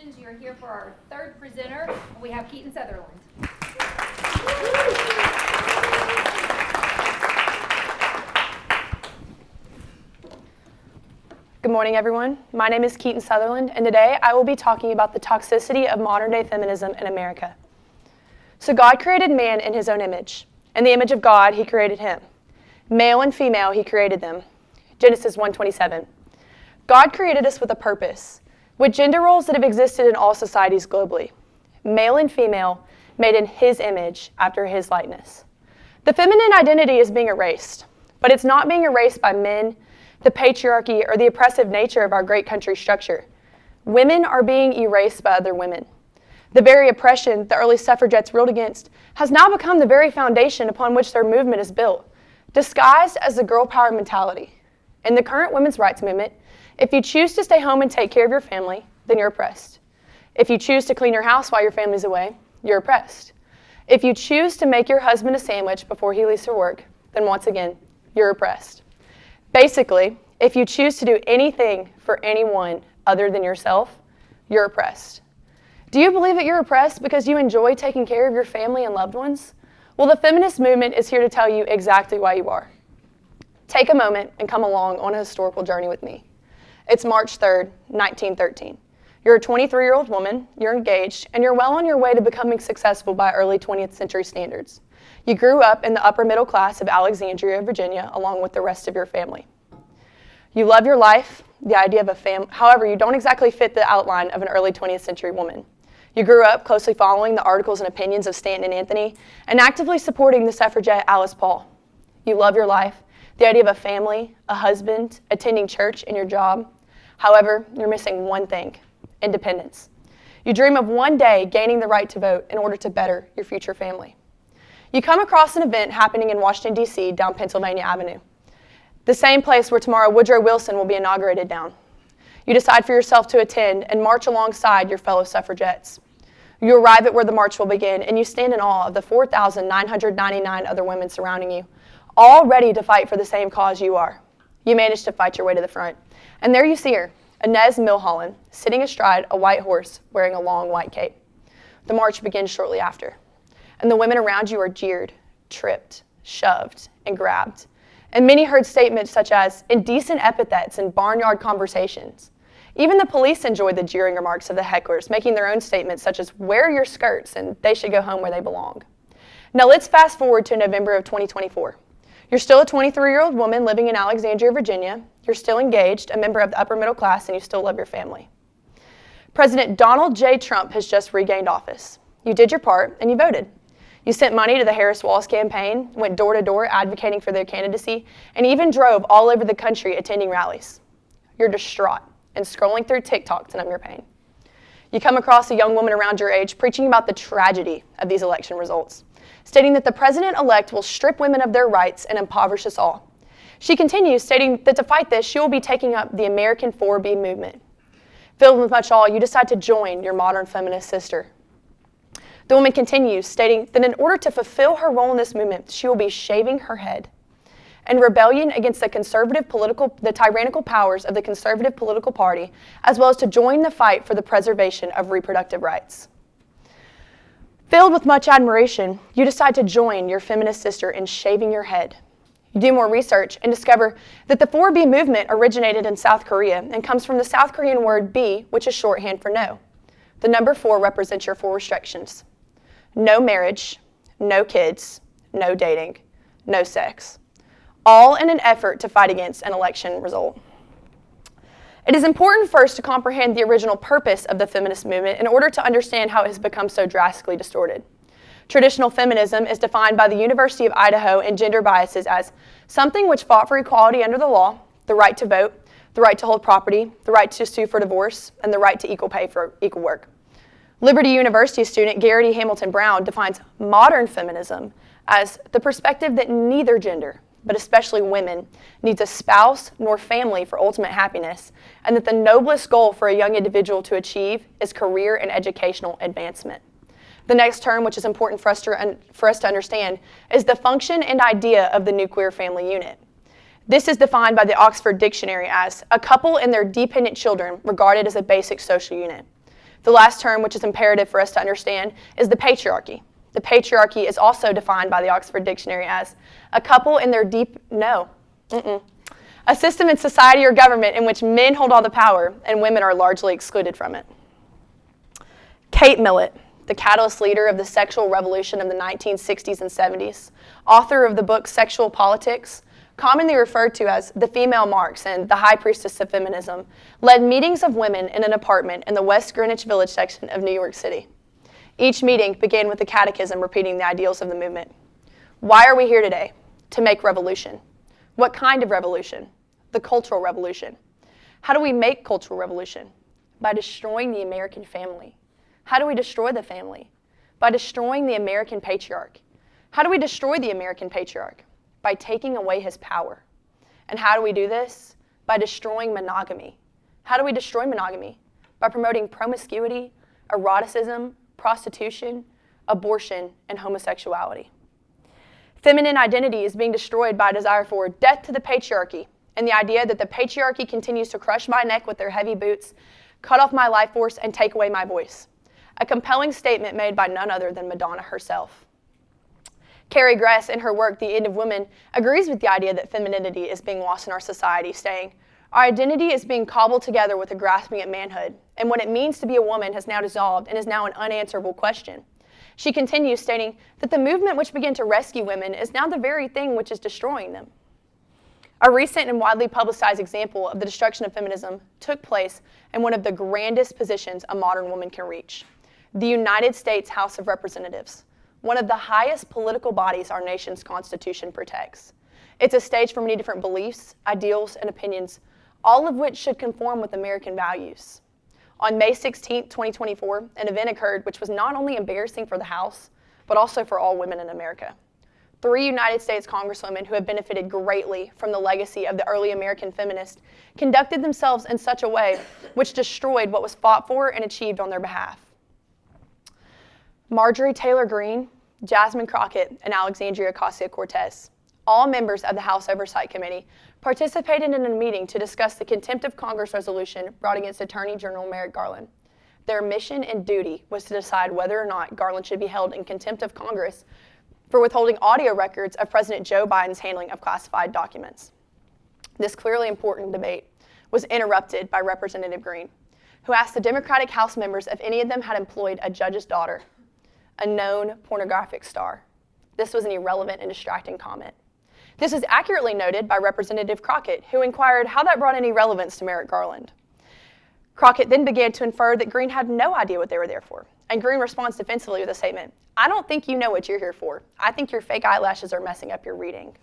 Congratulations, you're here for our third presenter. We have Keyton Southerland. Good morning, everyone. My name is Keyton Southerland, and today I will be talking about the toxicity of modern-day feminism in America. So God created man in his own image. In the image of God, he created him. Male and female, he created them. Genesis 1:27. God created us with a purpose, with gender roles that have existed in all societies globally. Male and female, made in his image, after his likeness. The feminine identity is being erased, but it's not being erased by men, the patriarchy, or the oppressive nature of our great country structure. Women are being erased by other women. The very oppression the early suffragettes ruled against has now become the very foundation upon which their movement is built, disguised as the girl power mentality. In the current women's rights movement, if you choose to stay home and take care of your family, then you're oppressed. If you choose to clean your house while your family's away, you're oppressed. If you choose to make your husband a sandwich before he leaves for work, then once again, you're oppressed. Basically, if you choose to do anything for anyone other than yourself, you're oppressed. Do you believe that you're oppressed because you enjoy taking care of your family and loved ones? Well, the feminist movement is here to tell you exactly why you are. Take a moment and come along on a historical journey with me. It's March 3rd, 1913. You're a 23-year-old woman, you're engaged, and you're well on your way to becoming successful by early 20th century standards. You grew up in the upper middle class of Alexandria, Virginia, along with the rest of your family. You love your life, the idea of a family. However, you don't exactly fit the outline of an early 20th century woman. You grew up closely following the articles and opinions of Stanton and Anthony and actively supporting the suffragette Alice Paul. You love your life, the idea of a family, a husband, attending church, and your job. However, you're missing one thing: independence. You dream of one day gaining the right to vote in order to better your future family. You come across an event happening in Washington, D.C. down Pennsylvania Avenue, the same place where tomorrow Woodrow Wilson will be inaugurated down. You decide for yourself to attend and march alongside your fellow suffragettes. You arrive at where the march will begin, and you stand in awe of the 4,999 other women surrounding you, all ready to fight for the same cause you are. You manage to fight your way to the front, and there you see her, Inez Milholland, sitting astride a white horse wearing a long white cape. The march begins shortly after, and the women around you are jeered, tripped, shoved, and grabbed. And many heard statements such as indecent epithets and barnyard conversations. Even the police enjoyed the jeering remarks of the hecklers, making their own statements such as, "Wear your skirts and they should go home where they belong." Now let's fast forward to November of 2024. You're still a 23-year-old woman living in Alexandria, Virginia. You're still engaged, a member of the upper middle class, and you still love your family. President Donald J. Trump has just regained office. You did your part and you voted. You sent money to the Harris Walls campaign, went door to door advocating for their candidacy, and even drove all over the country attending rallies. You're distraught and scrolling through TikTok to numb your pain. You come across a young woman around your age preaching about the tragedy of these election results, stating that the president-elect will strip women of their rights and impoverish us all. She continues, stating that to fight this, she will be taking up the American 4B movement. Filled with much awe, you decide to join your modern feminist sister. The woman continues, stating that in order to fulfill her role in this movement, she will be shaving her head. In rebellion against the tyrannical powers of the conservative political party, as well as to join the fight for the preservation of reproductive rights. Filled with much admiration, you decide to join your feminist sister in shaving your head. You do more research and discover that the 4B movement originated in South Korea and comes from the South Korean word B, which is shorthand for no. The number 4 represents your 4 restrictions: no marriage, no kids, no dating, no sex, all in an effort to fight against an election result. It is important first to comprehend the original purpose of the feminist movement in order to understand how it has become so drastically distorted. Traditional feminism is defined by the University of Idaho and gender biases as something which fought for equality under the law, the right to vote, the right to hold property, the right to sue for divorce, and the right to equal pay for equal work. Liberty University student Garrity Hamilton Brown defines modern feminism as the perspective that neither gender, but especially women, needs a spouse nor family for ultimate happiness, and that the noblest goal for a young individual to achieve is career and educational advancement. The next term, which is important for us to understand, is the function and idea of the nuclear family unit. This is defined by the Oxford Dictionary as a couple and their dependent children regarded as a basic social unit. The last term, which is imperative for us to understand, is the patriarchy. The patriarchy is also defined by the Oxford Dictionary as a couple in their a system in society or government in which men hold all the power and women are largely excluded from it. Kate Millett, the catalyst leader of the sexual revolution of the 1960s and 70s, author of the book Sexual Politics, commonly referred to as the female Marx and the high priestess of feminism, led meetings of women in an apartment in the West Greenwich Village section of New York City. Each meeting began with the catechism repeating the ideals of the movement. Why are we here today? To make revolution. What kind of revolution? The cultural revolution. How do we make cultural revolution? By destroying the American family. How do we destroy the family? By destroying the American patriarch. How do we destroy the American patriarch? By taking away his power. And how do we do this? By destroying monogamy. How do we destroy monogamy? By promoting promiscuity, eroticism, prostitution, abortion, and homosexuality. Feminine identity is being destroyed by a desire for death to the patriarchy and the idea that the patriarchy continues to crush my neck with their heavy boots, cut off my life force, and take away my voice. A compelling statement made by none other than Madonna herself. Carrie Gress, in her work, The End of Women, agrees with the idea that femininity is being lost in our society, saying, "Our identity is being cobbled together with a grasping at manhood, and what it means to be a woman has now dissolved and is now an unanswerable question." She continues, stating that the movement which began to rescue women is now the very thing which is destroying them. A recent and widely publicized example of the destruction of feminism took place in one of the grandest positions a modern woman can reach, the United States House of Representatives, one of the highest political bodies our nation's Constitution protects. It's a stage for many different beliefs, ideals, and opinions, all of which should conform with American values. On May 16, 2024, an event occurred which was not only embarrassing for the House, but also for all women in America. 3 United States Congresswomen who have benefited greatly from the legacy of the early American feminists conducted themselves in such a way which destroyed what was fought for and achieved on their behalf. Marjorie Taylor Greene, Jasmine Crockett, and Alexandria Ocasio-Cortez, all members of the House Oversight Committee, participated in a meeting to discuss the contempt of Congress resolution brought against Attorney General Merrick Garland. Their mission and duty was to decide whether or not Garland should be held in contempt of Congress for withholding audio records of President Joe Biden's handling of classified documents. This clearly important debate was interrupted by Representative Greene, who asked the Democratic House members if any of them had employed a judge's daughter, a known pornographic star. This was an irrelevant and distracting comment. This was accurately noted by Representative Crockett, who inquired how that brought any relevance to Merrick Garland. Crockett then began to infer that Greene had no idea what they were there for, and Greene responds defensively with a statement, "I don't think you know what you're here for. I think your fake eyelashes are messing up your reading."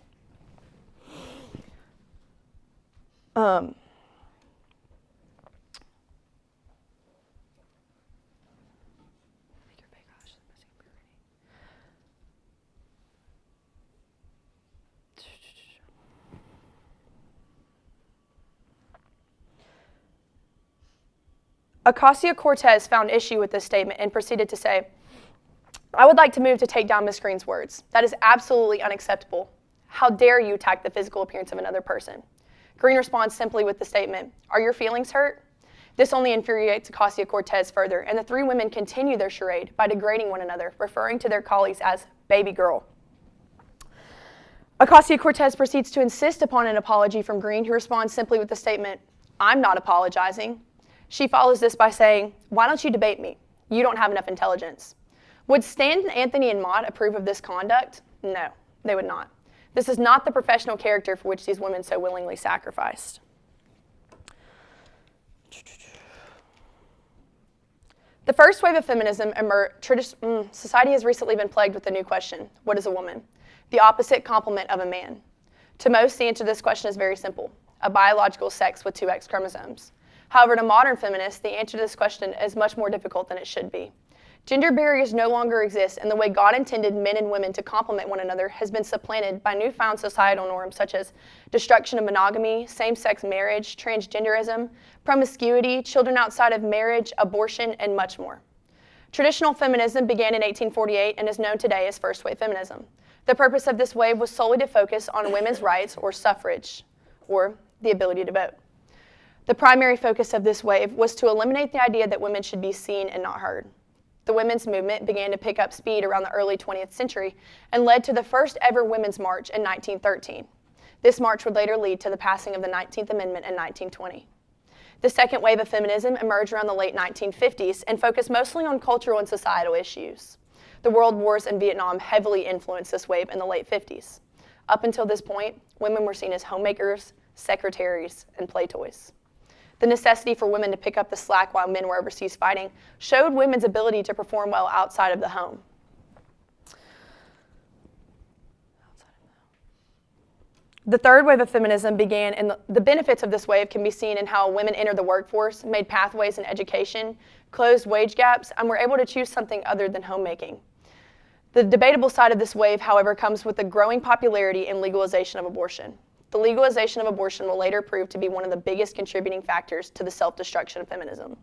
Ocasio-Cortez found issue with this statement and proceeded to say, "I would like to move to take down Ms. Greene's words. That is absolutely unacceptable. How dare you attack the physical appearance of another person?" Greene responds simply with the statement, "Are your feelings hurt?" This only infuriates Ocasio-Cortez further, and the 3 women continue their charade by degrading one another, referring to their colleagues as baby girl. Ocasio-Cortez proceeds to insist upon an apology from Greene, who responds simply with the statement, "I'm not apologizing." She follows this by saying, "Why don't you debate me? You don't have enough intelligence." Would Stanton, Anthony, and Maude approve of this conduct? No, they would not. This is not the professional character for which these women so willingly sacrificed. The first wave of feminism society has recently been plagued with the new question, what is a woman? The opposite complement of a man. To most, the answer to this question is very simple, a biological sex with 2 X chromosomes. However, to modern feminists, the answer to this question is much more difficult than it should be. Gender barriers no longer exist, and the way God intended men and women to complement one another has been supplanted by newfound societal norms such as destruction of monogamy, same-sex marriage, transgenderism, promiscuity, children outside of marriage, abortion, and much more. Traditional feminism began in 1848 and is known today as first-wave feminism. The purpose of this wave was solely to focus on women's rights, or suffrage, or the ability to vote. The primary focus of this wave was to eliminate the idea that women should be seen and not heard. The women's movement began to pick up speed around the early 20th century and led to the first ever Women's March in 1913. This march would later lead to the passing of the 19th Amendment in 1920. The second wave of feminism emerged around the late 1950s and focused mostly on cultural and societal issues. The world wars and Vietnam heavily influenced this wave in the late 50s. Up until this point, women were seen as homemakers, secretaries, and play toys. The necessity for women to pick up the slack while men were overseas fighting showed women's ability to perform well outside of the home. The third wave of feminism began, and the benefits of this wave can be seen in how women entered the workforce, made pathways in education, closed wage gaps, and were able to choose something other than homemaking. The debatable side of this wave, however, comes with the growing popularity and legalization of abortion. The legalization of abortion will later prove to be one of the biggest contributing factors to the self-destruction of feminism.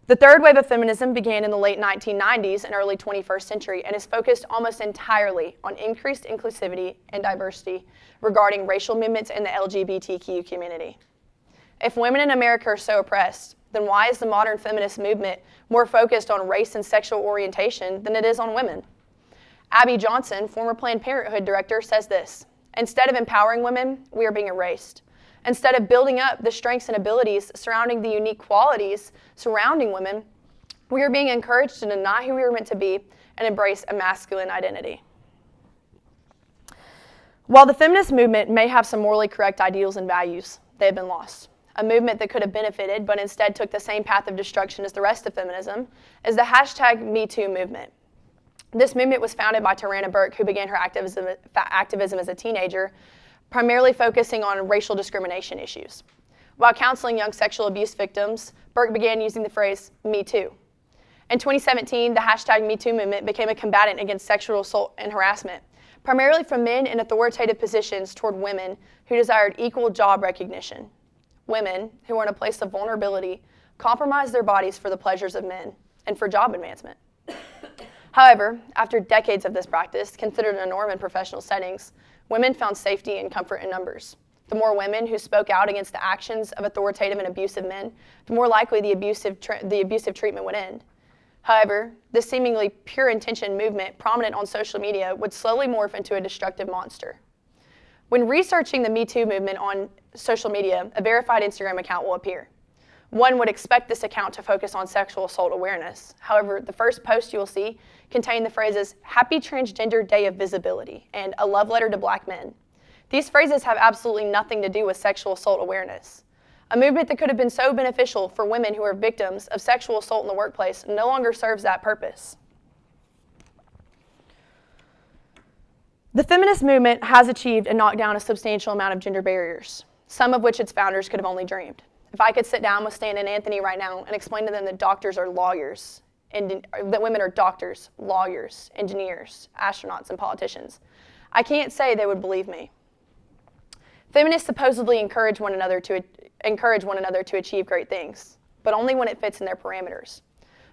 The third wave of feminism began in the late 1990s and early 21st century and is focused almost entirely on increased inclusivity and diversity regarding racial movements in the LGBTQ community. If women in America are so oppressed, then why is the modern feminist movement more focused on race and sexual orientation than it is on women? Abby Johnson, former Planned Parenthood director, says this: "Instead of empowering women, we are being erased. Instead of building up the strengths and abilities surrounding the unique qualities surrounding women, we are being encouraged to deny who we are meant to be and embrace a masculine identity." While the feminist movement may have some morally correct ideals and values, they have been lost. A movement that could have benefited but instead took the same path of destruction as the rest of feminism is the #MeToo movement. This movement was founded by Tarana Burke, who began her activism as a teenager, primarily focusing on racial discrimination issues. While counseling young sexual abuse victims, Burke began using the phrase, "Me Too." In 2017, the #MeToo movement became a combatant against sexual assault and harassment, primarily from men in authoritative positions toward women who desired equal job recognition. Women who were in a place of vulnerability compromised their bodies for the pleasures of men and for job advancement. However, after decades of this practice, considered a norm in professional settings, women found safety and comfort in numbers. The more women who spoke out against the actions of authoritative and abusive men, the more likely the abusive treatment would end. However, this seemingly pure-intention movement prominent on social media would slowly morph into a destructive monster. When researching the Me Too movement on social media, a verified Instagram account will appear. One would expect this account to focus on sexual assault awareness. However, the first post you will see contain the phrases, "Happy Transgender Day of Visibility," and "A Love Letter to Black Men." These phrases have absolutely nothing to do with sexual assault awareness. A movement that could have been so beneficial for women who are victims of sexual assault in the workplace no longer serves that purpose. The feminist movement has achieved and knocked down a substantial amount of gender barriers, some of which its founders could have only dreamed. If I could sit down with Stan and Anthony right now and explain to them that doctors are lawyers, and that women are doctors, lawyers, engineers, astronauts, and politicians, I can't say they would believe me. Feminists supposedly encourage one another to achieve great things, but only when it fits in their parameters.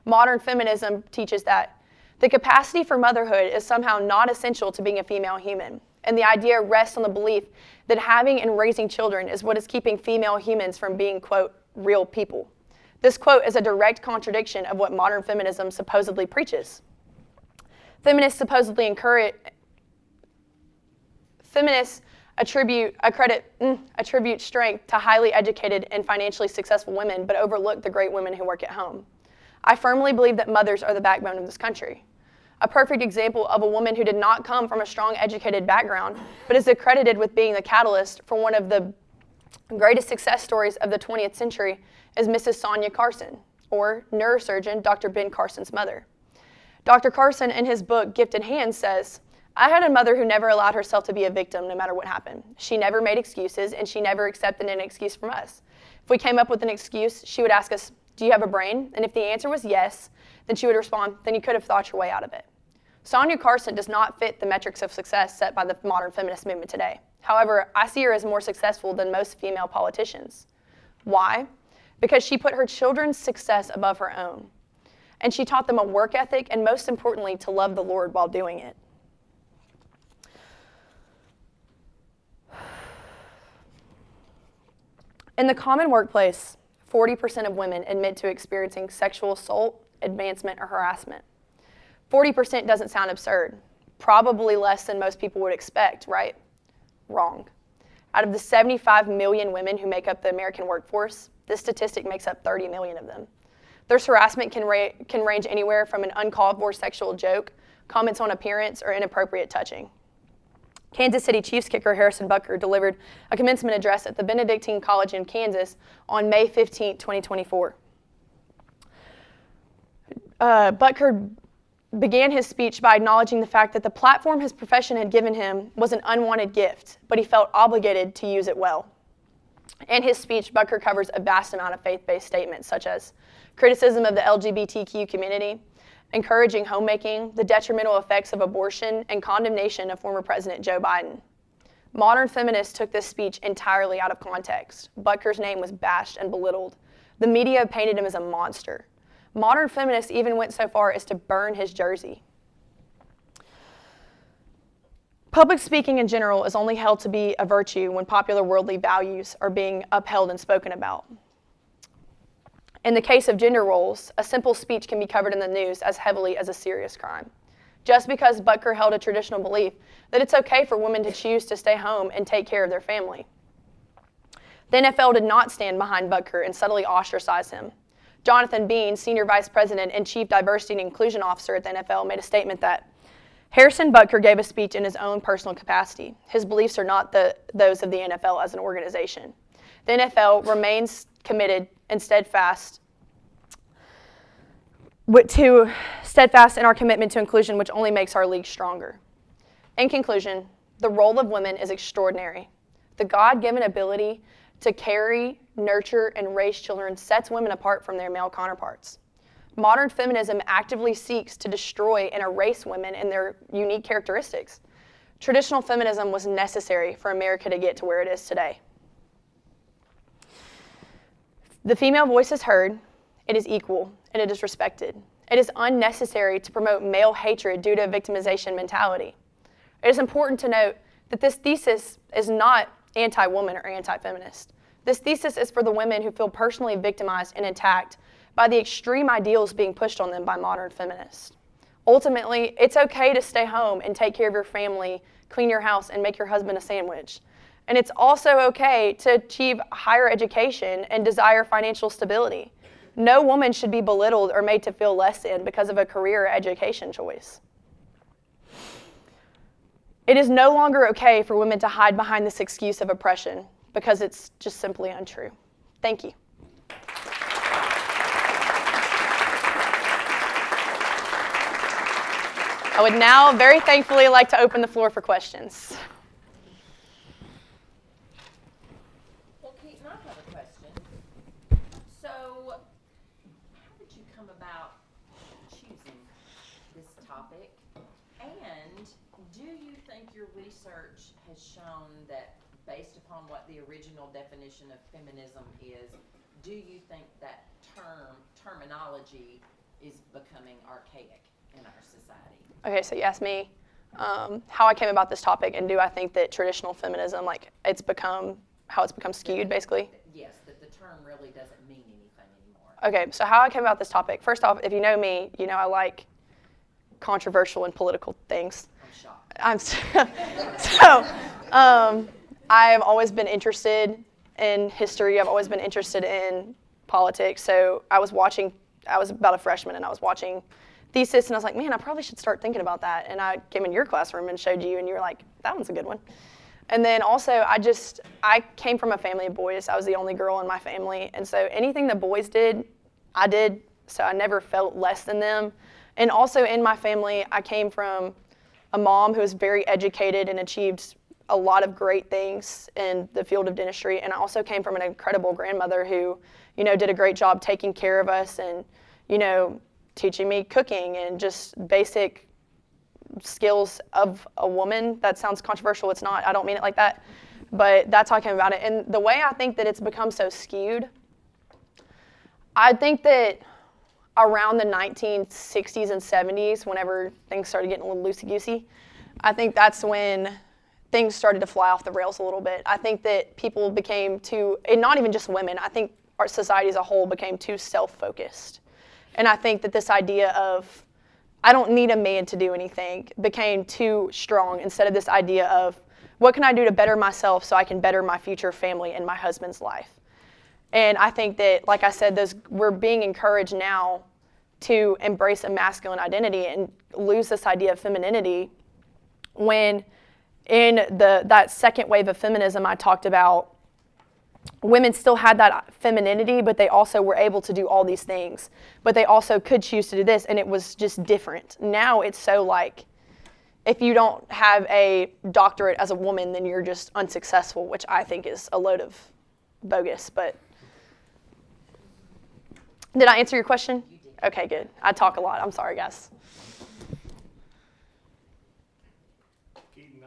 Modern feminism teaches that the capacity for motherhood is somehow not essential to being a female human, and the idea rests on the belief that having and raising children is what is keeping female humans from being, quote, real people. This quote is a direct contradiction of what modern feminism supposedly preaches. Feminists attribute strength to highly educated and financially successful women, but overlook the great women who work at home. I firmly believe that mothers are the backbone of this country. A perfect example of a woman who did not come from a strong educated background, but is accredited with being the catalyst for one of the greatest success stories of the 20th century is Mrs. Sonia Carson, or neurosurgeon Dr. Ben Carson's mother. Dr. Carson, in his book, Gifted Hands, says, "I had a mother who never allowed herself to be a victim no matter what happened. She never made excuses, and she never accepted an excuse from us. If we came up with an excuse, she would ask us, 'Do you have a brain?' And if the answer was yes, then she would respond, 'Then you could have thought your way out of it.'" Sonia Carson does not fit the metrics of success set by the modern feminist movement today. However, I see her as more successful than most female politicians. Why? Because she put her children's success above her own. And she taught them a work ethic and, most importantly, to love the Lord while doing it. In the common workplace, 40% of women admit to experiencing sexual assault, advancement, or harassment. 40% doesn't sound absurd. Probably less than most people would expect, right? Wrong. Out of the 75 million women who make up the American workforce, this statistic makes up 30 million of them. This harassment can range anywhere from an uncalled for sexual joke, comments on appearance, or inappropriate touching. Kansas City Chiefs kicker Harrison Butker delivered a commencement address at the Benedictine College in Kansas on May 15, 2024. Butker began his speech by acknowledging the fact that the platform his profession had given him was an unwanted gift, but he felt obligated to use it well. In his speech, Butker covers a vast amount of faith-based statements, such as criticism of the LGBTQ community, encouraging homemaking, the detrimental effects of abortion, and condemnation of former President Joe Biden. Modern feminists took this speech entirely out of context. Butker's name was bashed and belittled. The media painted him as a monster. Modern feminists even went so far as to burn his jersey. Public speaking in general is only held to be a virtue when popular worldly values are being upheld and spoken about. In the case of gender roles, a simple speech can be covered in the news as heavily as a serious crime. Just because Butker held a traditional belief that it's okay for women to choose to stay home and take care of their family. The NFL did not stand behind Butker and subtly ostracize him. Jonathan Bean, Senior Vice President and Chief Diversity and Inclusion Officer at the NFL, made a statement that Harrison Butker gave a speech in his own personal capacity. His beliefs are not those of the NFL as an organization. The NFL remains committed and steadfast in our commitment to inclusion, which only makes our league stronger. In conclusion, the role of women is extraordinary. The God-given ability to carry, nurture, and raise children sets women apart from their male counterparts. Modern feminism actively seeks to destroy and erase women and their unique characteristics. Traditional feminism was necessary for America to get to where it is today. The female voice is heard, it is equal, and it is respected. It is unnecessary to promote male hatred due to a victimization mentality. It is important to note that this thesis is not anti-woman or anti-feminist. This thesis is for the women who feel personally victimized and attacked by the extreme ideals being pushed on them by modern feminists. Ultimately, it's okay to stay home and take care of your family, clean your house, and make your husband a sandwich. And it's also okay to achieve higher education and desire financial stability. No woman should be belittled or made to feel less than because of a career or education choice. It is no longer okay for women to hide behind this excuse of oppression because it's just simply untrue. Thank you. I would now very thankfully like to open the floor for questions. Well, Keyton, I have a question. So, how did you come about choosing this topic? And do you think your research has shown that, based upon what the original definition of feminism is, do you think that terminology is becoming archaic in our society? Okay, so you asked me how I came about this topic, and do I think that traditional feminism, how it's become skewed, basically? Yes, that the term really doesn't mean anything anymore. Okay, so how I came about this topic. First off, if you know me, you know I like controversial and political things. I'm shocked. I've always been interested in history. I've always been interested in politics. So I was about a freshman, and I was watching thesis, and I was like, man, I probably should start thinking about that. And I came in your classroom and showed you, and you were like, that one's a good one. And then also, I came from a family of boys. I was the only girl in my family. And so anything the boys did, I did. So I never felt less than them. And also in my family, I came from a mom who was very educated and achieved a lot of great things in the field of dentistry. And I also came from an incredible grandmother who, did a great job taking care of us and, teaching me cooking and just basic skills of a woman. That sounds controversial. It's not. I don't mean it like that. But that's how I came about it. And the way I think that it's become so skewed, I think that around the 1960s and 70s, whenever things started getting a little loosey-goosey, I think that's when things started to fly off the rails a little bit. I think that people became too, and not even just women, I think our society as a whole became too self-focused. And I think that this idea of, I don't need a man to do anything, became too strong instead of this idea of, what can I do to better myself so I can better my future family and my husband's life? And I think that, like I said, we're being encouraged now to embrace a masculine identity and lose this idea of femininity, when in that second wave of feminism I talked about, women still had that femininity, but they also were able to do all these things. But they also could choose to do this, and it was just different. Now it's so like, if you don't have a doctorate as a woman, then you're just unsuccessful, which I think is a load of bogus. But did I answer your question? You did. Okay, good. I talk a lot. I'm sorry, guys. Keyton,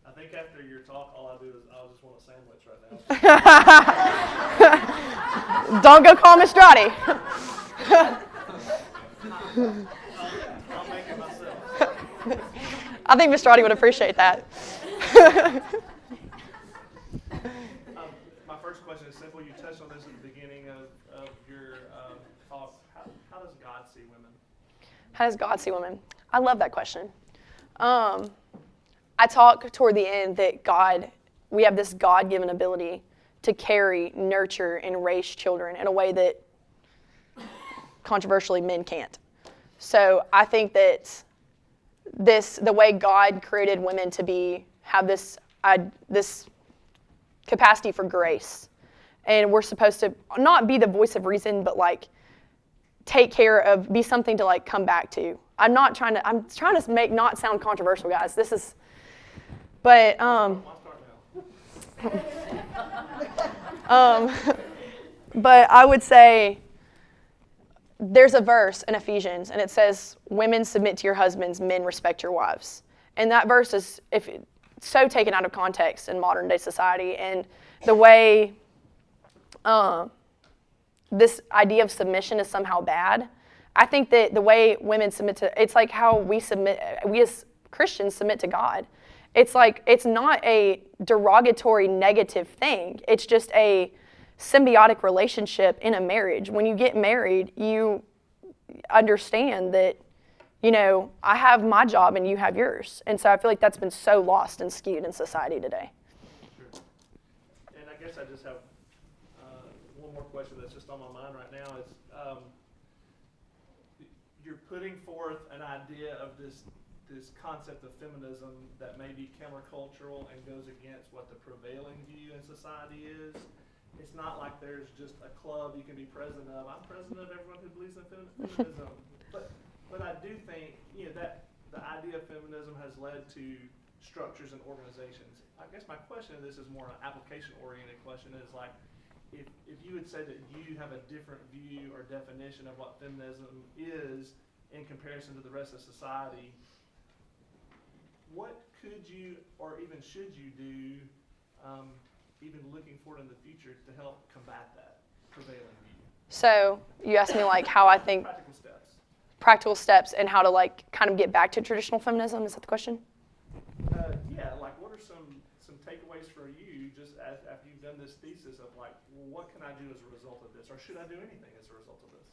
I think after your talk, all I do is I just want a sandwich right now. Don't go call Miss Strati. I'll make it myself. I think Miss Strati would appreciate that. My first question is simple. You touched on this at the beginning of your talk. How does God see women? How does God see women? I love that question. I talk toward the end that we have this God-given ability to carry, nurture, and raise children in a way that controversially men can't. So I think that the way God created women to have this capacity for grace, and we're supposed to not be the voice of reason, but like take care of, be something to like come back to. I'm trying to make not sound controversial, guys. But but I would say there's a verse in Ephesians, and it says, "Women submit to your husbands, men respect your wives." And that verse is so taken out of context in modern day society, and the way this idea of submission is somehow bad. I think that the way women submit it's like how we as Christians submit to God. It's like, it's not a derogatory negative thing. It's just a symbiotic relationship in a marriage. When you get married, you understand that, I have my job and you have yours. And so I feel like that's been so lost and skewed in society today. Sure. And I guess I just have one more question that's just on my mind right now. Is you're putting forth an idea of this concept of feminism that may be countercultural and goes against what the prevailing view in society is. It's not like there's just a club you can be president of. I'm president of everyone who believes in feminism. But I do think that the idea of feminism has led to structures and organizations. I guess my question to this is more an application-oriented question. Is like, if you would say that you have a different view or definition of what feminism is in comparison to the rest of society, what could you or even should you do, even looking forward in the future, to help combat that prevailing view? So you asked me like how I think practical steps and how to like kind of get back to traditional feminism. Is that the question? Yeah, like what are some takeaways for you just after you've done this thesis of like, well, what can I do as a result of this, or should I do anything as a result of this?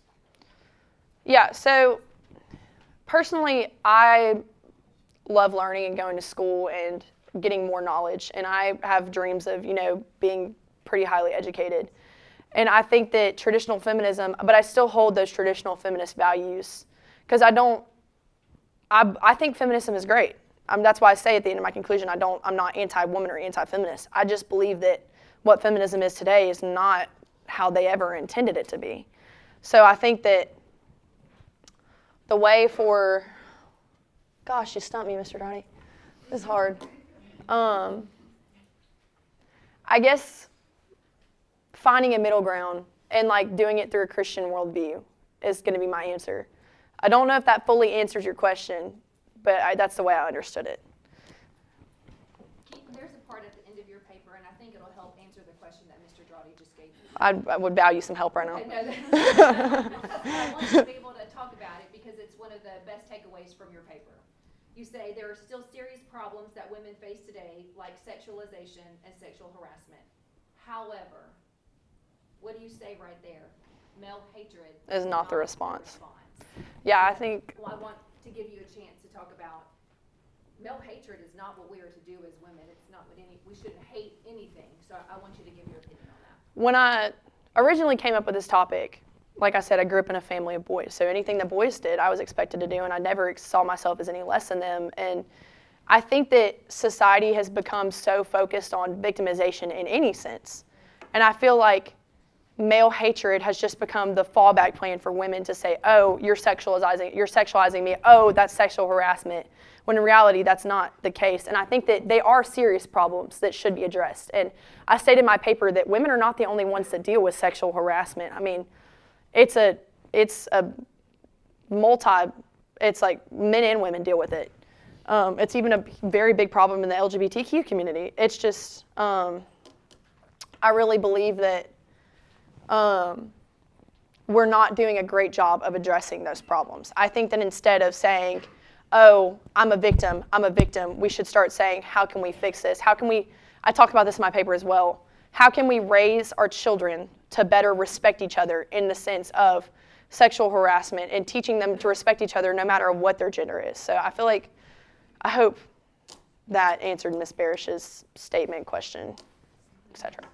Yeah, so personally, I love learning and going to school and getting more knowledge, and I have dreams of, being pretty highly educated. And I think that traditional feminism, but I still hold those traditional feminist values, because I think feminism is great. That's why I say at the end of my conclusion, I'm not anti-woman or anti-feminist. I just believe that what feminism is today is not how they ever intended it to be. So I think that the way for, gosh, you stumped me, Mr. Donnie. This is hard. I guess finding a middle ground and like doing it through a Christian worldview is going to be my answer. I don't know if that fully answers your question, but that's the way I understood it. Keyton, there's a part at the end of your paper, and I think it'll help answer the question that Mr. Drotty just gave you. I would value some help right now. I know that. I want you to be able to talk about it because it's one of the best takeaways from your paper. You say there are still serious problems that women face today, like sexualization and sexual harassment. However, what do you say right there? Male hatred Is not the response. Yeah, I think. Well, I want to give you a chance to talk about male hatred is not what we are to do as women. It's not what we shouldn't hate anything. So I want you to give your opinion on that. When I originally came up with this topic, like I said, I grew up in a family of boys. So anything that boys did, I was expected to do, and I never saw myself as any less than them. And I think that society has become so focused on victimization in any sense. And I feel like male hatred has just become the fallback plan for women to say, oh, you're sexualizing me, oh, that's sexual harassment, when in reality that's not the case. And I think that they are serious problems that should be addressed. And I stated in my paper that women are not the only ones that deal with sexual harassment. I mean, it's like men and women deal with it. It's even a very big problem in the LGBTQ community. It's just, I really believe that we're not doing a great job of addressing those problems. I think that instead of saying, oh, I'm a victim, we should start saying, how can we fix this? I talk about this in my paper as well, how can we raise our children to better respect each other in the sense of sexual harassment and teaching them to respect each other no matter what their gender is. So I hope that answered Ms. Barish's statement, question, etc.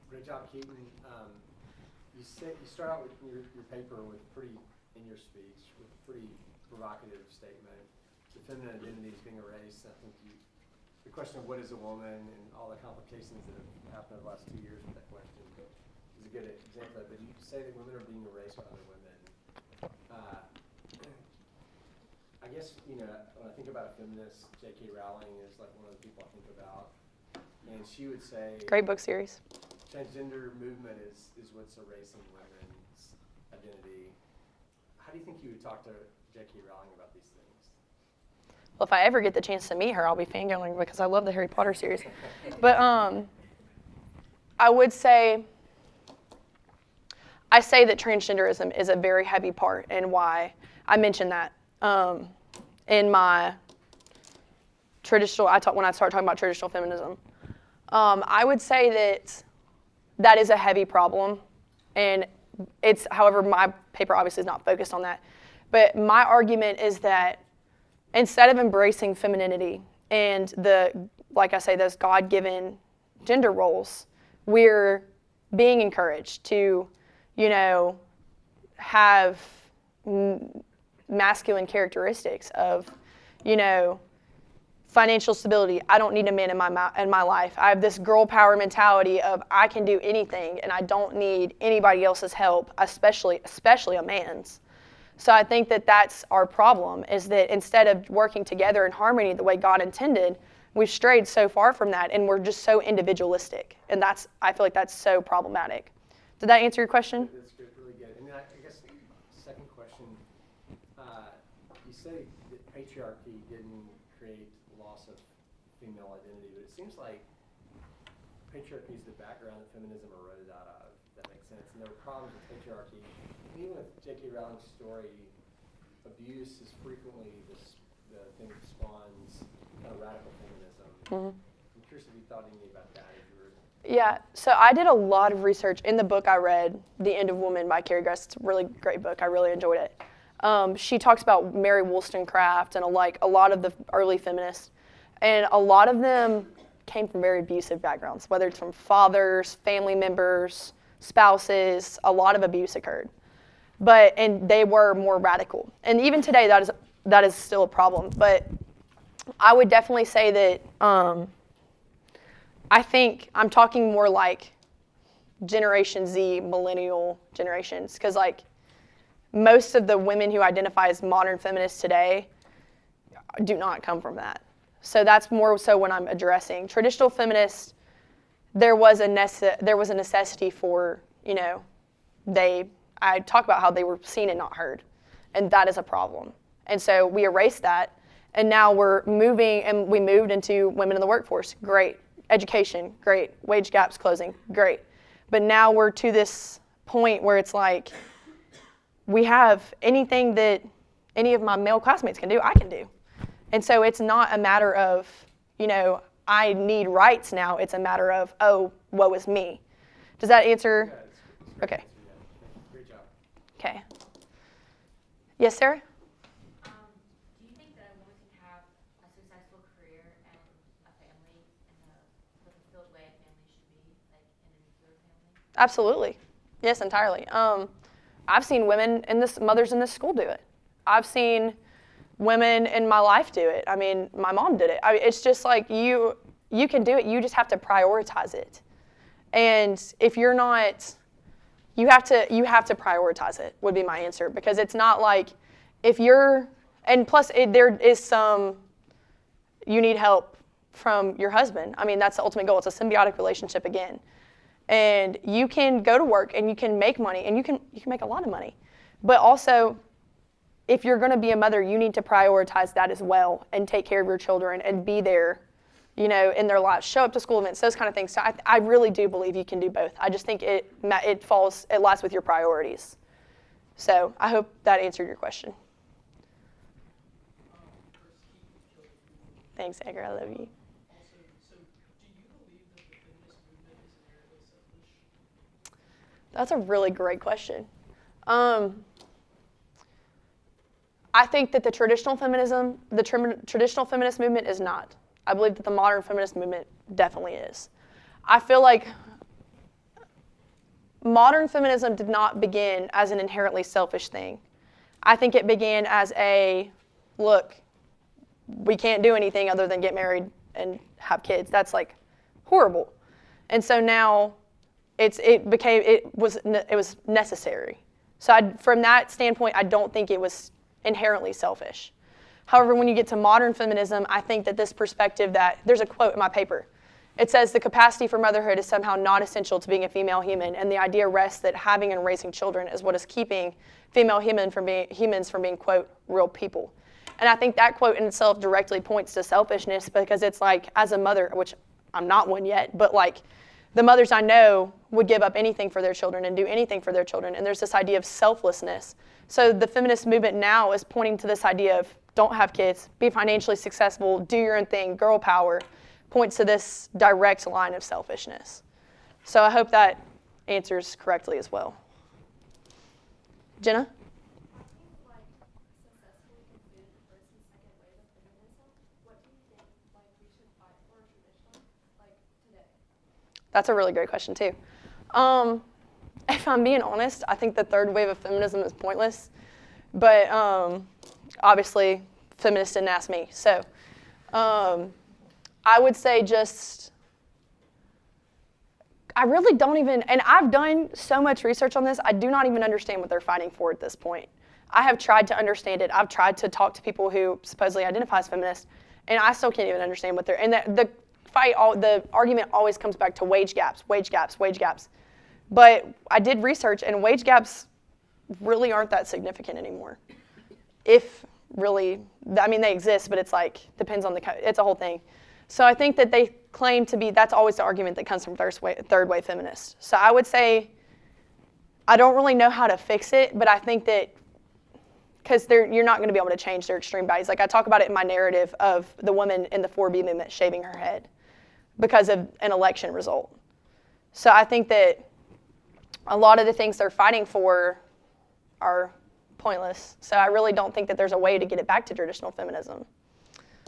Great job, Keyton. You start out with your paper with in your speech, with a pretty provocative statement. The feminine identity is being erased. I think the question of what is a woman and all the complications that have happened over the last 2 years with that question is a good example of it. But you say that women are being erased by other women. I guess, when I think about a feminist, J.K. Rowling is like one of the people I think about. And she would say, Great book series. Transgender movement is what's erasing women's identity. How do you think you would talk to J.K. Rowling about these things? Well, if I ever get the chance to meet her, I'll be fangirling because I love the Harry Potter series. But I would say, I say that transgenderism is a very heavy part, and why I mentioned that in my when I start talking about traditional feminism. I would say that is a heavy problem, and however, my paper obviously is not focused on that. But my argument is that instead of embracing femininity and like I say, those God-given gender roles, we're being encouraged to, have masculine characteristics of, financial stability. I don't need a man in my life. I have this girl power mentality of I can do anything and I don't need anybody else's help, especially a man's. So I think that that's our problem, is that instead of working together in harmony the way God intended, we've strayed so far from that and we're just so individualistic. And I feel like that's so problematic. Did that answer your question? That's good, really good. And then I guess second question, you say that patriarchy didn't create loss of female identity, but it seems like patriarchy is the background that feminism eroded out of, if that makes sense. And there were problems with patriarchy. Even with J.K. Rowling's story, abuse is frequently the thing that spawns kind of radical feminism. Mm-hmm. I'm curious if you thought anything about that. Yeah, so I did a lot of research. In the book I read, The End of Woman by Carrie Grass. It's a really great book. I really enjoyed it. She talks about Mary Wollstonecraft and a lot of the early feminists. And a lot of them came from very abusive backgrounds, whether it's from fathers, family members, spouses. A lot of abuse occurred. And they were more radical. And even today, that is still a problem. But I would definitely say that I think I'm talking more like Generation Z, millennial generations, because most of the women who identify as modern feminists today do not come from that. So that's more so when I'm addressing traditional feminists. There was a necessity for, I talk about how they were seen and not heard, and that is a problem. And so we erased that, and now we moved into women in the workforce. Great. Education, great. Wage gaps closing, great. But now we're to this point where it's like we have anything that any of my male classmates can do, I can do. And so it's not a matter of, I need rights now. It's a matter of, oh, woe is me. Does that answer? Yeah, it's a great Okay. answer, yeah. Great job. Okay. Yes, Sarah? Do you think that a woman can have a successful career and a family in the fulfilled way a family should be, like in a nuclear family? Absolutely. Yes, entirely. I've seen women mothers in this school do it. I've seen women in my life do it. I mean, my mom did it. It's just like you can do it. You just have to prioritize it. And if you're not, you have to prioritize it, would be my answer, because it's not like and plus there is you need help from your husband. I mean, that's the ultimate goal. It's a symbiotic relationship again. And you can go to work and you can make money and you can make a lot of money. But also, if you're going to be a mother, you need to prioritize that as well and take care of your children and be there, in their lives. Show up to school events, those kind of things. So I really do believe you can do both. I just think it lies with your priorities. So I hope that answered your question. Thanks, Edgar. I love you. That's a really great question. I think that the traditional feminist movement is not. I believe that the modern feminist movement definitely is. I feel like modern feminism did not begin as an inherently selfish thing. I think it began as look, we can't do anything other than get married and have kids. That's like horrible. And so now it was necessary. So from that standpoint, I don't think it was inherently selfish. However, when you get to modern feminism, I think that this perspective there's a quote in my paper. It says, the capacity for motherhood is somehow not essential to being a female human, and the idea rests that having and raising children is what is keeping female humans from being, quote, real people. And I think that quote in itself directly points to selfishness, because it's like, as a mother, which I'm not one yet, but like the mothers I know would give up anything for their children and do anything for their children, and there's this idea of selflessness. So the feminist movement now is pointing to this idea of don't have kids, be financially successful, do your own thing, girl power, points to this direct line of selfishness. So I hope that answers correctly as well. Jenna? That's a really great question too. If I'm being honest, I think the third wave of feminism is pointless, but obviously feminists didn't ask me. So I would say I really don't even, and I've done so much research on this, I do not even understand what they're fighting for at this point. I have tried to understand it. I've tried to talk to people who supposedly identify as feminists, and I still can't even understand what they're, and the argument always comes back to wage gaps. But I did research, and wage gaps really aren't that significant anymore. If really, they exist, but it's like, depends on it's a whole thing. So I think that they claim to be, that's always the argument that comes from third wave feminists. So I would say, I don't really know how to fix it, but I think that, because you're not going to be able to change their extreme values. Like I talk about it in my narrative of the woman in the 4B movement shaving her head because of an election result. So I think that a lot of the things they're fighting for are pointless. So I really don't think that there's a way to get it back to traditional feminism.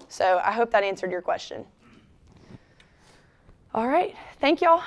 So I hope that answered your question. All right, thank y'all.